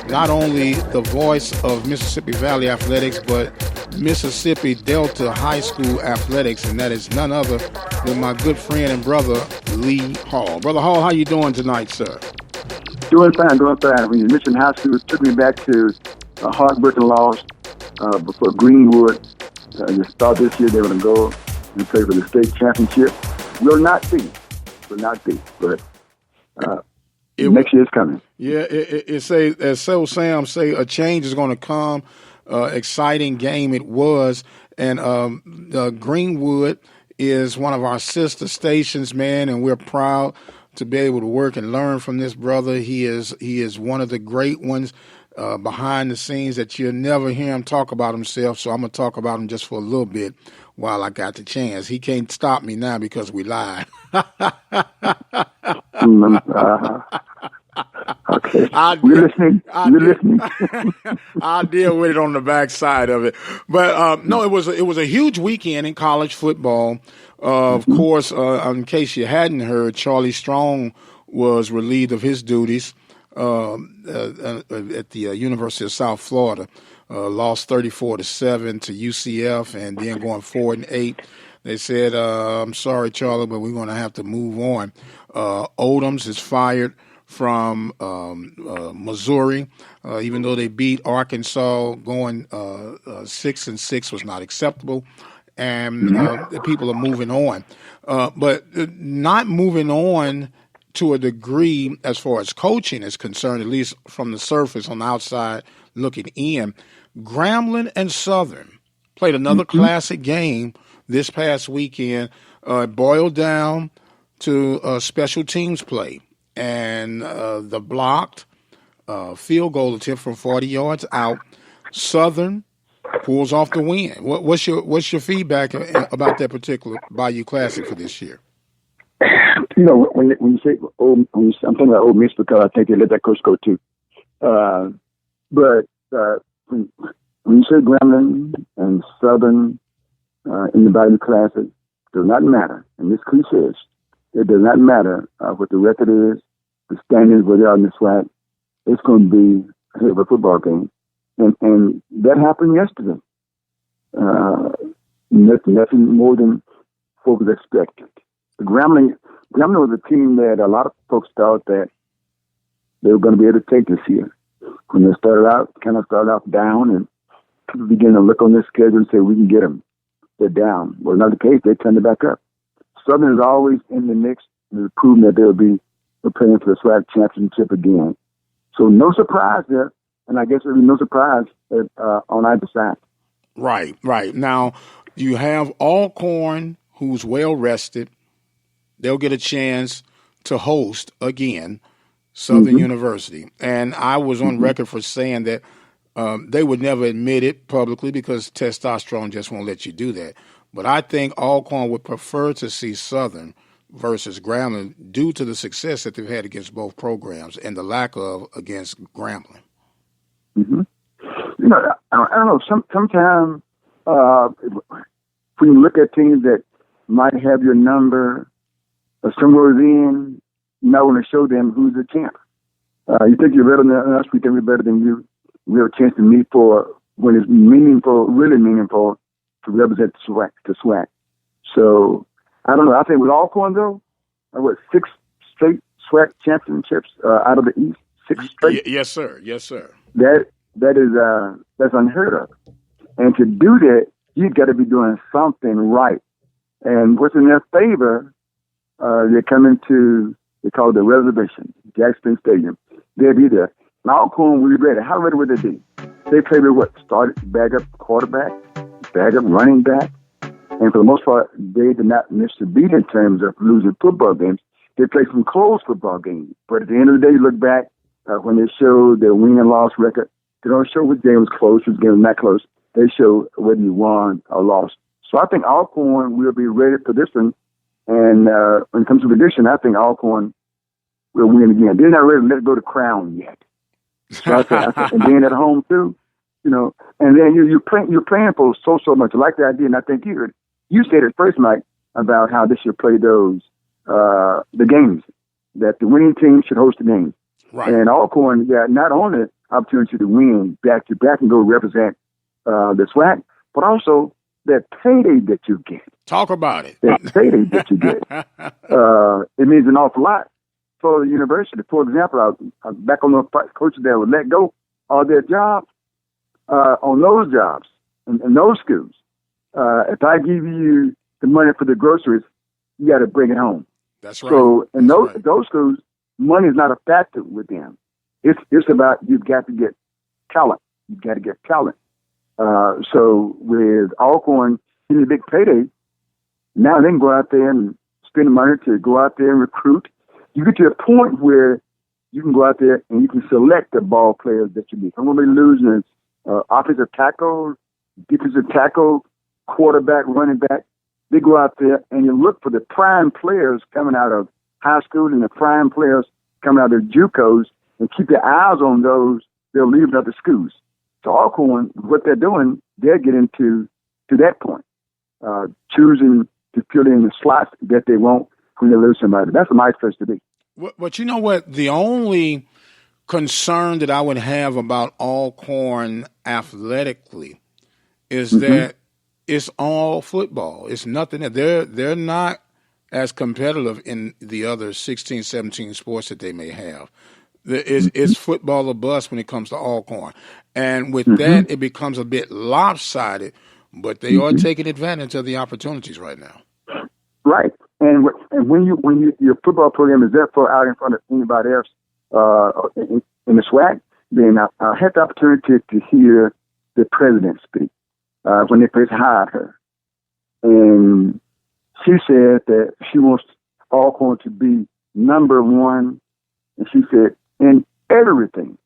not only the voice of Mississippi Valley Athletics, but Mississippi Delta High School Athletics, and that is none other than my good friend and brother, Lee Hall. Brother Hall, how you doing tonight, sir? Doing fine. When you mentioned high school, it took me back to a hard-working loss before Greenwood. Just thought this year they were going to go and play for the state championship. Will not be, but next year's coming. Yeah, it say, as Sam say, a change is going to come. Exciting game it was, and Greenwood is one of our sister stations, man, and we're proud to be able to work and learn from this brother. He is one of the great ones behind the scenes that you'll never hear him talk about himself. So I'm gonna talk about him just for a little bit while I got the chance. He can't stop me now because we live. Okay. You're listening. I'll deal with it on the backside of it. But no, it was a huge weekend in college football. Of course, in case you hadn't heard, Charlie Strong was relieved of his duties at the University of South Florida. Lost 34-7 to UCF, and then going 4-8. They said, "I'm sorry, Charlie, but we're going to have to move on." Odoms is fired from Missouri, even though they beat Arkansas. Going 6-6 was not acceptable, and the people are moving on, but not moving on to a degree as far as coaching is concerned, at least from the surface on the outside looking in. Grambling and Southern played another classic game this past weekend. It boiled down to special teams play, and the blocked field goal attempt from 40 yards out. Southern pulls off the win. What's your feedback about that particular Bayou Classic for this year? You know, when you say I'm thinking about Ole Miss because I think they let that coach go too. But when you say Grambling and Southern in the Bayou Classic, it does not matter. And this cliche is, it does not matter what the record is, the standings, where they are in the SWAC. It's going to be a hell of a football game. And that happened yesterday. Nothing more than what was expected. Grambling was a team that a lot of folks thought that they were going to be able to take this year. When they started out down, and people began to look on their schedule and say, we can get them. They're down. Well, not the case. They turned it back up. Southern is always in the mix, and it's proven that they'll be playing for the SWAC championship again. So no surprise there, and I guess there'll be no surprise on either side. Right. Now, you have Alcorn, who's well-rested. They'll get a chance to host again Southern University. And I was on record for saying that they would never admit it publicly because testosterone just won't let you do that. But I think Alcorn would prefer to see Southern versus Grambling due to the success that they've had against both programs and the lack of against Grambling. You know, I don't know. Sometimes when you look at teams that might have your number somewhere in, you might want to show them who's the champ. You think you're better than us, we think we're better than you. We have a chance to meet for when it's meaningful, really meaningful, to represent the SWAC. So, I don't know. I think with Alcorn, though, 6 straight SWAC championships out of the East? 6 straight? Yes, sir. That's unheard of. And to do that, you've got to be doing something right. And what's in their favor, they come into, they call it the reservation, Jackson Stadium. They'll be there. And Alcorn will be ready. How ready would they be? They play with started backup quarterback, backup running back. And for the most part, they did not miss a beat in terms of losing football games. They played some close football games. But at the end of the day, you look back when they show their win and loss record, they don't show which game was close, which game was not close. They show whether you won or lost. So I think Alcorn will be ready for this one. And when it comes to prediction, I think Alcorn will win again. They're not ready to let go to Crown yet. So I think, and being at home too, you know, and then you're playing for so much. I like the idea, and I think you heard you said it first, Mike, about how they should play those the games, that the winning team should host the games. Right. And Alcorn got not only opportunity to win back to back and go represent the SWAC, but also that payday that you get. Talk about it. That payday that you get. It means an awful lot for the university. For example, I back on those coaches that would let go of their jobs, on those jobs, in those schools. If I give you the money for the groceries, you got to bring it home. That's right. So in those schools, money is not a factor with them. It's about you've got to get talent. You've got to get talent. So with Alcorn getting a big payday, now they can go out there and spend the money to go out there and recruit. You get to a point where you can go out there and you can select the ball players that you need. I'm going to be losing offensive tackle, defensive tackle, quarterback, running back. They go out there and you look for the prime players coming out of high school and the prime players coming out of JUCOs and keep your eyes on those. They'll leave other schools. So Alcorn, what they're doing, they're getting to that point, choosing to fill in the slots that they want when they lose somebody. That's a nice place to be. But you know what? The only concern that I would have about Alcorn athletically is that it's all football. It's nothing. They're not as competitive in the other 16, 17 sports that they may have. It's football or bust when it comes to Alcorn. And with that, it becomes a bit lopsided, but they are taking advantage of the opportunities right now. Right. And when your football program is therefore out in front of anybody else in the SWAC, then I had the opportunity to hear the president speak when they first hired her. And she said that she wants Alcorn to be number one, and she said, in everything.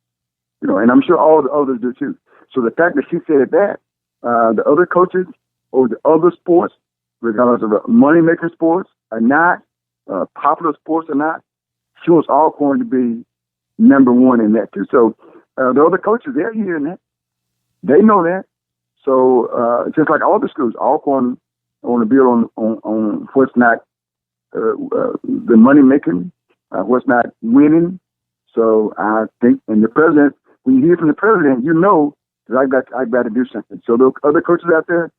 And I'm sure all the others do too. So the fact that she said that, the other coaches or the other sports, regardless of money-making sports or not, popular sports or not, she wants Alcorn to be number one in that too. So the other coaches, they're hearing that. They know that. So just like all the schools, Alcorn want to build on what's not the money-making, what's not winning. So I think, and the president, when you hear from the president, you know that I've got to do something. So the other coaches out there,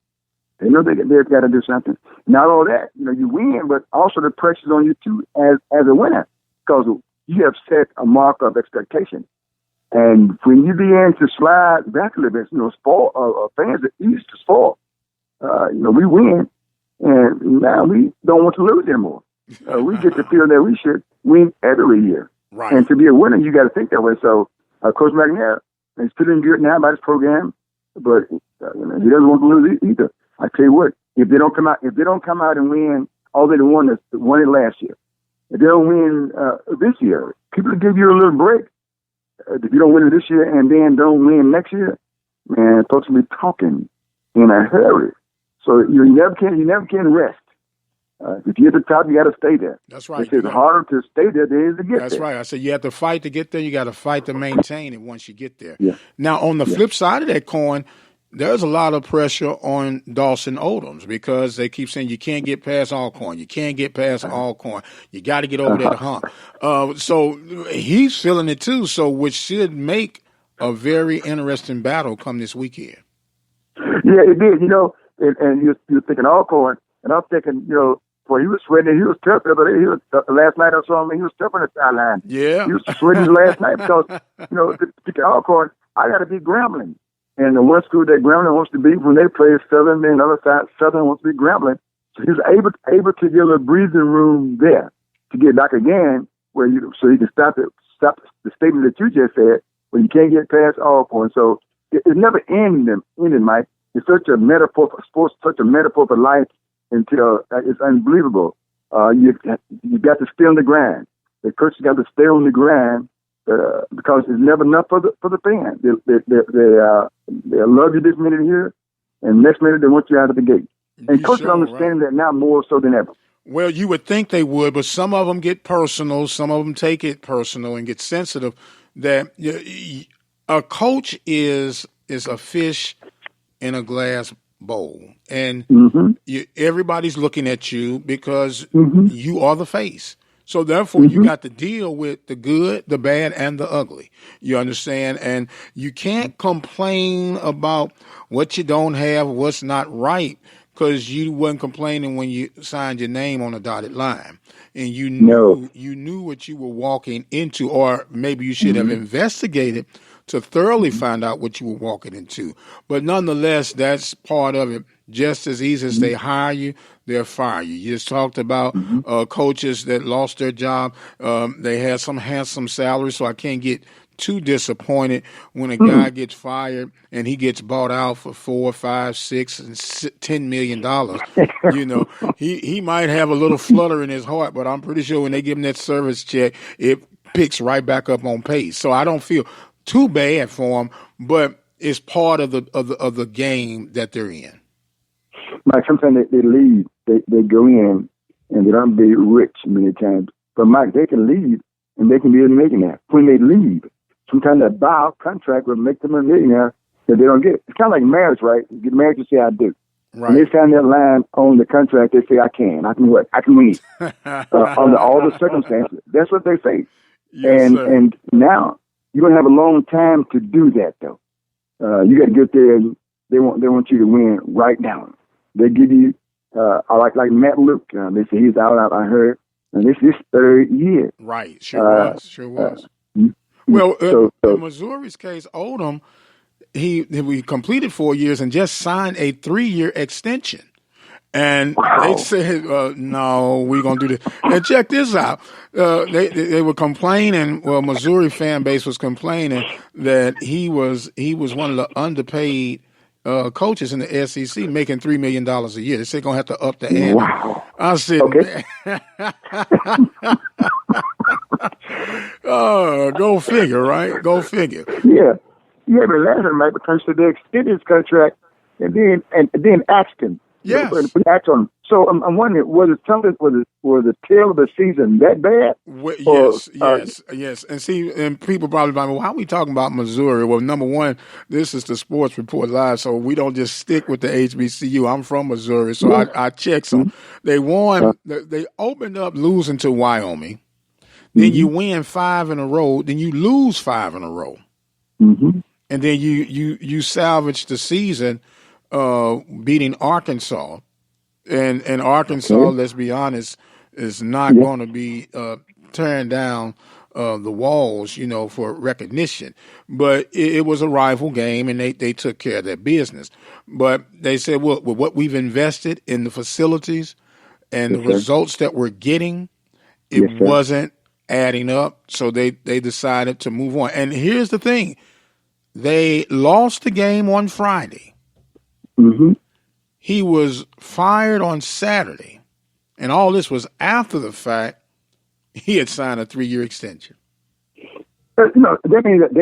they know they've got to do something. Not all that, you win, but also the pressure's on you too as a winner, because you have set a mark of expectation. And when you begin to slide back a little bit, fans are easy to spoil. We win, and now we don't want to lose anymore. We get the feeling that we should win every year. Right. And to be a winner, you got to think that way. So Coach McNair is feeling good now about his program, but he doesn't want to lose either. I tell you what, if they don't come out and win all they won it last year, if they don't win this year, people will give you a little break. If you don't win it this year and then don't win next year, man, folks will be talking in a hurry. So you never can rest. If you're at the top, you got to stay there. That's right. It's harder to stay there than it is to get there. That's right. I said you have to fight to get there. You got to fight to maintain it once you get there. Yeah. Now, on the flip side of that coin, there's a lot of pressure on Dawson Odoms because they keep saying you can't get past Alcorn. You can't get past Alcorn. You got to get over that hump. So he's feeling it too. So which should make a very interesting battle come this weekend. Yeah, it did. And you're thinking Alcorn, and I'm thinking, boy, he was sweating. He was tough the other day. Last night I saw him. He was tough on the sideline. Yeah, he was sweating last night because to Alcorn, I got to be Grambling. And the one school that Grambling wants to be when they play is Southern, and the other side, Southern wants to be Grambling. So he was able to get a breathing room there to get back again, so he can stop the statement that you just said, where you can't get past Alcorn. So it's never ending, Mike. It's such a metaphor for sports, such a metaphor for life until it's unbelievable. You got to stay on the grind. The coaches got to stay on the grind because it's never enough for the fans. They love you this minute here, and next minute they want you out of the gate. And coaches understand that now more so than ever. Well, you would think they would, but some of them get personal. Some of them take it personal and get sensitive. That a coach is a fish in a glass Bowl, and everybody's looking at you because you are the face. So therefore, you got to deal with the good, the bad, and the ugly. You understand? And you can't complain about what you don't have, what's not right, because you wasn't complaining when you signed your name on a dotted line. And you knew what you were walking into, or maybe you should have investigated to thoroughly find out what you were walking into. But nonetheless, that's part of it. Just as easy as they hire you, they'll fire you. You just talked about coaches that lost their job. They had some handsome salaries, so I can't get too disappointed when a guy gets fired and he gets bought out for $4, $5, $6, and $10 million. You know, he might have a little flutter in his heart, but I'm pretty sure when they give him that service check, it picks right back up on pace. So I don't feel too bad for him, but it's part of the game that they're in. Mike, sometimes they leave, they go in, and they don't be rich many times. But Mike, they can leave, and they can be a millionaire. When they leave, sometimes that buyout contract will make them a millionaire that they don't get. It's kind of like marriage, right? You get married, you say, I do. Right. When they sign that line on the contract, they say, I can what? I can win. Under all the circumstances. That's what they say. Yes, and now, you're going to have a long time to do that, though. You got to get there, and they want you to win right now. They give you, like Matt Luke, they say he's out, I heard, and this is his third year. Right, sure was. Well, in Missouri's case, Odom, we completed 4 years and just signed a 3-year extension. And they said, no, we're going to do this. And check this out. They were complaining, Missouri fan base was complaining that he was one of the underpaid coaches in the SEC, making $3 million a year. They said going to have to up the ante. Wow. I said, go figure, right? Go figure. Yeah, but last time, Mike, because they extended his contract and then axed him. Yes. So I'm wondering, was the tail of the season that bad? Yes. And see, and people probably like, well, why are we talking about Missouri? Well, number one, this is the Sports Report Live, so we don't just stick with the HBCU. I'm from Missouri, so I check some. They won. They opened up losing to Wyoming. Then you win 5 in a row. Then you lose 5 in a row. And then you salvage the season beating Arkansas. And Arkansas, let's be honest, is not going to be tearing down the walls, for recognition. But it was a rival game, and they took care of their business. But they said, well, with what we've invested in the facilities and the results that we're getting, it wasn't adding up. So they decided to move on. And here's the thing. They lost the game on Friday. He was fired on Saturday, and all this was after the fact he had signed a 3-year extension. That means that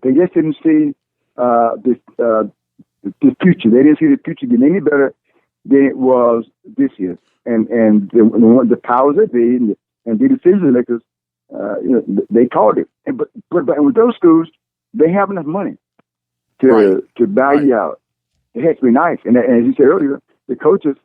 they just didn't see the future. They didn't see the future getting any better than it was this year. And the powers that be and the decision makers, they called it. But with those schools, they have enough money to buy you out. It has to be nice. And as you said earlier, the coaches,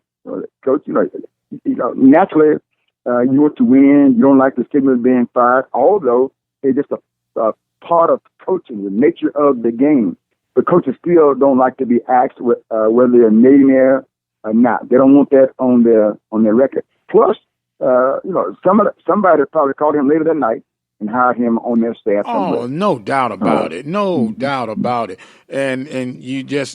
naturally, you want to win. You don't like the stigma of being fired, although it's just a part of coaching, the nature of the game. But coaches still don't like to be asked whether they're a millionaire or not. They don't want that on their record. Plus, somebody probably called him later that night and hired him on their staff. Oh, no doubt about it. No doubt about it. And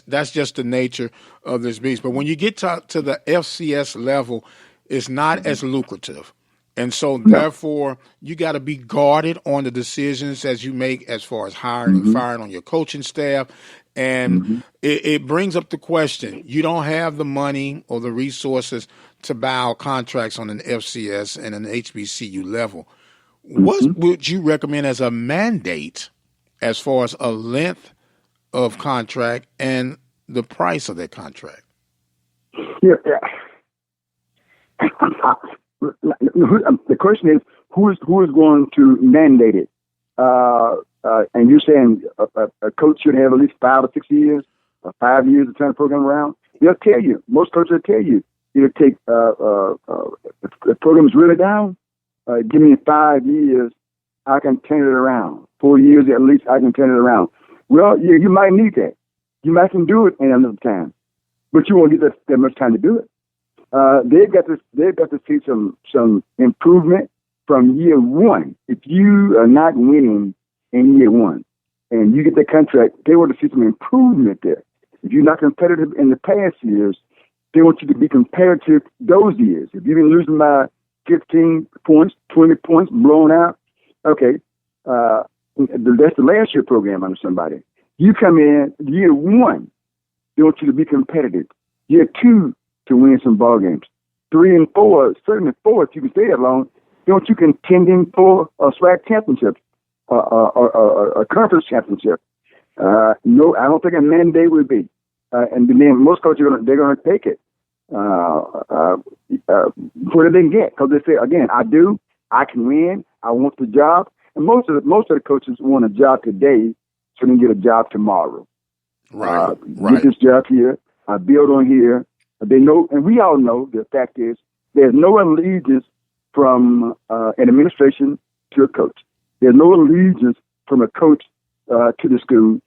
that's just the nature of this beast. But when you get to the FCS level, it's not as lucrative. And so, therefore, you got to be guarded on the decisions as you make as far as hiring and firing on your coaching staff. And it brings up the question, you don't have the money or the resources to buy out contracts on an FCS and an HBCU level. What would you recommend as a mandate as far as a length of contract and the price of that contract? The question is, who is going to mandate it? And you're saying a coach should have at least 5 or 6 years, or 5 years to turn the program around. they'll tell you. Most coaches will tell you. It'll take the program's really down. Give me 5 years, I can turn it around. 4 years at least, I can turn it around. Well, you might need that. You might can do it in another time, but you won't get that much time to do it. They've got to see some improvement from year one. If you are not winning in year one and you get the contract, they want to see some improvement there. If you're not competitive in the past years, they want you to be competitive those years. If you've been losing by 15 points, 20 points, blown out, okay, that's the last year program under somebody. You come in year one, they want you to be competitive. Year two, to win some ball games. 3 and 4, certainly 4, if you can stay that long, they want you contending for a SWAC championship, a conference championship. No, I don't think a mandate would be. And then most coaches they're going to take it. What do they get? Because they say again, I can win, I want the job, and most of the coaches want a job today, so they can get a job tomorrow. Right. Get this job here, I build on here. They know, and we all know the fact is there's no allegiance from an administration to a coach. There's no allegiance from a coach to the school.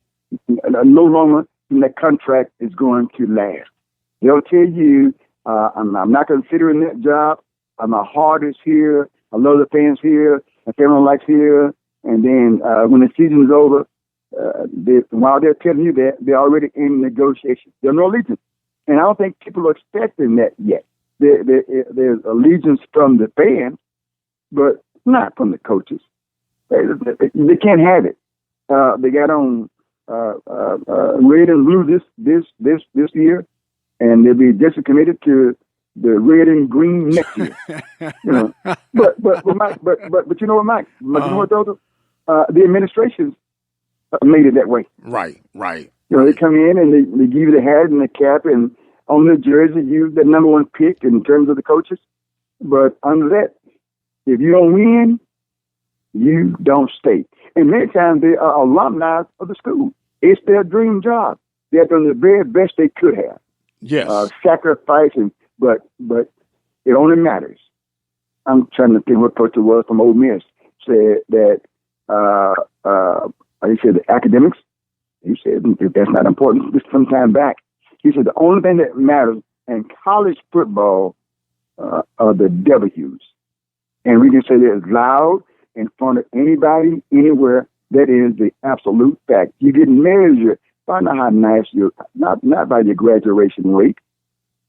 No longer that contract is going to last. They'll tell you, I'm not considering that job. My heart is here. I love the fans here. My family likes here. And then when the season is over, while they're telling you that, they're already in negotiation. There's no allegiance. And I don't think people are expecting that yet. There's allegiance from the fans, but not from the coaches. They can't have it. They got on red and blue this year, and they'll be just committed to the red and green next year. You know, but you know what, Mike? You know what, though? The administrations made it that way. Right. You know, they come in and they give you the hat and the cap, and on the jersey, you the number one pick in terms of the coaches. But under that, if you don't win, you don't stay. And many times they are alumni of the school. It's their dream job. They've done the very best they could have. Yes. Sacrificing, but it only matters. I'm trying to think what coach it was from Ole Miss said that he said the academics. He said that's not important. Just some time back, he said the only thing that matters in college football are the W's, and we can say that loud in front of anybody, anywhere. That is the absolute fact. You get measured by not how nice you, not by your graduation rate,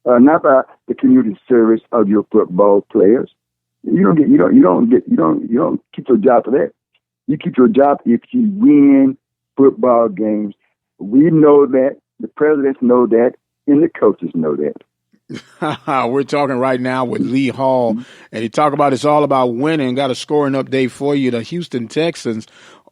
not by the community service of your football players. You don't keep your job for that. You keep your job if you win football games. We know that, the presidents know that, and the coaches know that. We're talking right now with Lee Hall, and he talk about it's all about winning. Got a scoring update for you. The Houston Texans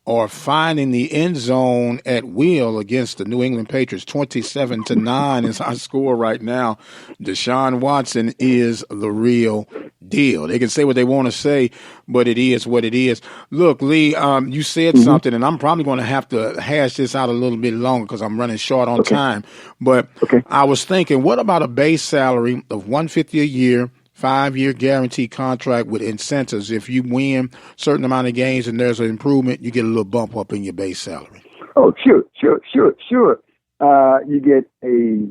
are finding the end zone at will against the New England Patriots. 27-9 is our score right now. Deshaun Watson is the real deal. They can say what they want to say, but it is what it is. Look, Lee, you said something, and I'm probably going to have to hash this out a little bit longer because I'm running short on time. But I was thinking, what about a base salary of $150 a year, 5-year guaranteed contract with incentives? If you win a certain amount of games and there's an improvement, you get a little bump up in your base salary. Oh, sure. You get a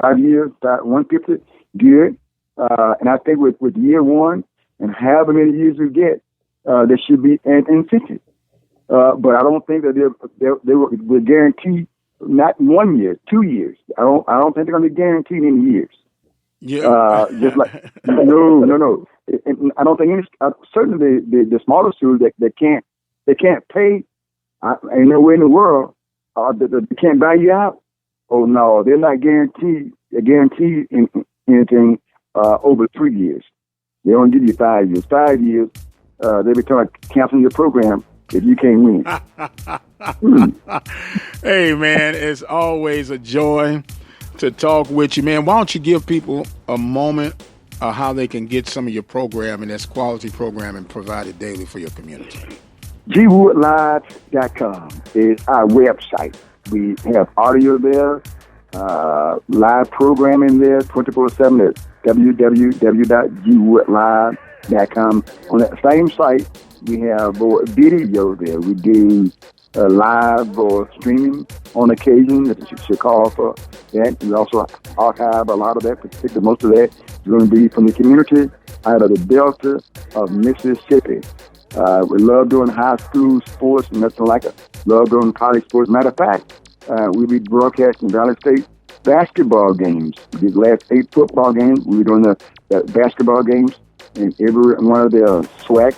5 years, $150, good. And I think with year one and however many years you get, there should be an incentive. But I don't think that they will guarantee not 1 year, 2 years. I don't think they're going to be guaranteed any years. Yeah. Just like no. I don't think any. Certainly the smaller schools that can't pay. Ain't no way in the world they can't buy you out. Oh no, they're not guaranteed. They're guaranteed anything over 3 years. They don't give you 5 years. 5 years, they be trying to cancel your program if you can't win. Hey man, it's always a joy to talk with you, man. Why don't you give people a moment of how they can get some of your programming, that's quality programming provided daily for your community? GWoodLive.com is our website. We have audio there. live programming there 24/7 at www.gwoodlive.com. On that same site, we have video there. We do live or streaming on occasion that you should call for that. We also archive a lot of that, particularly most of that is going to be from the community out of the Delta of Mississippi. We love doing high school sports, nothing like it. Love doing college sports. Matter of fact, we'll be broadcasting Valley State basketball games. The last 8 football games, we'll be doing the basketball games, and every one of the SWAC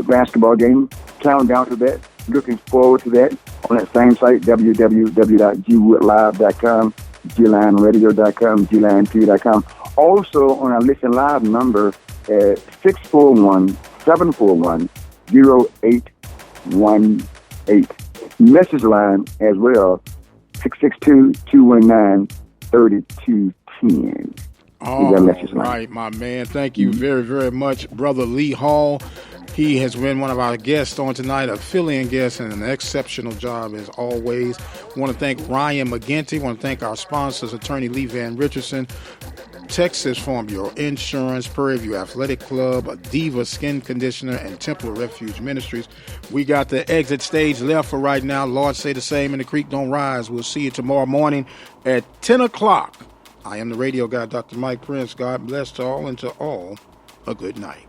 basketball games. Counting down to that. Looking forward to that on that same site, www.gwoodlive.com, glineradio.com, gline2.com. Also on our Listen Live number at 641-741-0818. Message line as well, 662-219-3210. All right, my man. Thank you very, very much, Brother Lee Hall. He has been one of our guests on tonight, a fill-in guest, and an exceptional job as always. I want to thank Ryan McGinty. I want to thank our sponsors, Attorney Lee Van Richardson, Texas Farm Bureau Insurance, Prairie View Athletic Club, Adiva Skin Conditioner, and Temple Refuge Ministries. We got the exit stage left for right now. Lord say the same, and the creek don't rise. We'll see you tomorrow morning at 10 o'clock. I am the radio guy, Dr. Mike Prince. God bless to all, and to all, a good night.